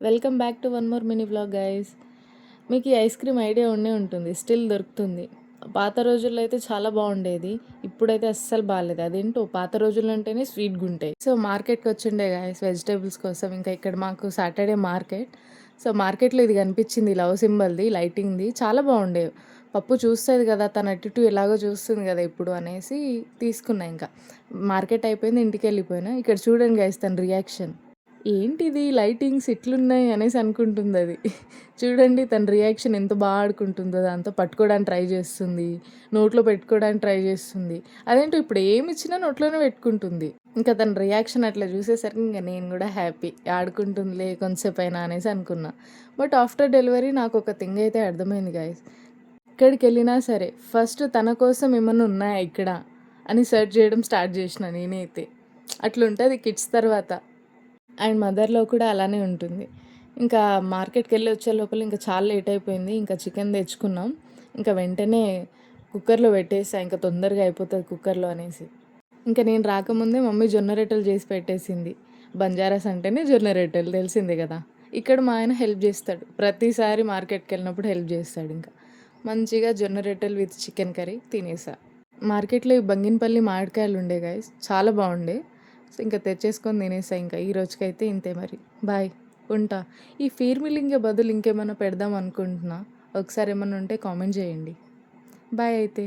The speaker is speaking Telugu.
Welcome back to one more mini vlog guys. మీకు ఈ ఐస్ క్రీమ్ ఐడియా ఉండే ఉంటుంది, స్టిల్ దొరుకుతుంది. పాత రోజుల్లో అయితే చాలా బాగుండేది, ఇప్పుడైతే అస్సలు బాగాలేదు. అదేంటో పాత రోజుల్లో అంటేనే స్వీట్గా ఉంటాయి. సో మార్కెట్కి వచ్చిండే గైస్ వెజిటేబుల్స్ కోసం. ఇంకా ఇక్కడ మాకు సాటర్డే మార్కెట్. సో మార్కెట్లో ఇది కనిపించింది, లవ్ సింబల్ది, లైటింగ్ది, చాలా బాగుండేవి. పప్పు చూస్తుంది కదా, తన అటు ఎలాగో చూస్తుంది కదా ఇప్పుడు అనేసి తీసుకున్నా. ఇంకా మార్కెట్ అయిపోయింది, ఇంటికి వెళ్ళిపోయినా. ఇక్కడ చూడండి గైస్ తన రియాక్షన్. ఏంటిది లైటింగ్స్ ఇట్లున్నాయి అనేసి అనుకుంటుంది అది. చూడండి తన రియాక్షన్ ఎంత బాగా ఆడుకుంటుందో, దాంతో పట్టుకోవడానికి ట్రై చేస్తుంది, నోట్లో పెట్టుకోవడానికి ట్రై చేస్తుంది. అదేంటో ఇప్పుడు ఏమి ఇచ్చినా నోట్లోనే పెట్టుకుంటుంది. ఇంకా తన రియాక్షన్ అట్లా చూసేసరికి ఇంకా నేను కూడా హ్యాపీ, ఆడుకుంటుందిలే కొంతసేపు అయినా అనేసి అనుకున్నా. బట్ ఆఫ్టర్ డెలివరీ నాకు ఒక థింగ్ అయితే అర్థమైంది గాయస్. ఎక్కడికి వెళ్ళినా సరే ఫస్ట్ తన కోసం ఏమన్నా ఉన్నాయా ఇక్కడ అని సెర్చ్ చేయడం స్టార్ట్ చేసిన నేనైతే. అట్లుంటుంది కిడ్స్ తర్వాత. అండ్ మదర్లో కూడా అలానే ఉంటుంది. ఇంకా మార్కెట్కి వెళ్ళి వచ్చే లోపల ఇంకా చాలా లేట్ అయిపోయింది. ఇంకా చికెన్ తెచ్చుకున్నాం, ఇంకా వెంటనే కుక్కర్లో పెట్టేసా, ఇంకా తొందరగా అయిపోతుంది కుక్కర్లో అనేసి. ఇంకా నేను రాకముందే మమ్మీ జొన్న రొట్టెలు చేసి పెట్టేసింది. బంజారాస్ అంటేనే జొన్న రొట్టెలు తెలిసిందే కదా. ఇక్కడ మా ఆయన హెల్ప్ చేస్తాడు, ప్రతిసారి మార్కెట్కి వెళ్ళినప్పుడు హెల్ప్ చేస్తాడు. ఇంకా మంచిగా జొన్న రొట్టెలు విత్ చికెన్ కర్రీ తినేసా. మార్కెట్లో ఈ బంగినపల్లి మామిడికాయలు ఉండే గాయస్, చాలా బాగుండే. సో ఇంకా తెచ్చేసుకొని తినేసా. ఇంకా ఈ రోజుకైతే ఇంతే మరి. బాయ్, ఉంటా. ఈ ఫీర్ మిల్లింగ్ బదులు ఇంకేమైనా పెడదాం అనుకుంటున్నా, ఒకసారి ఏమైనా ఉంటే కామెంట్ చేయండి. బాయ్ అయితే.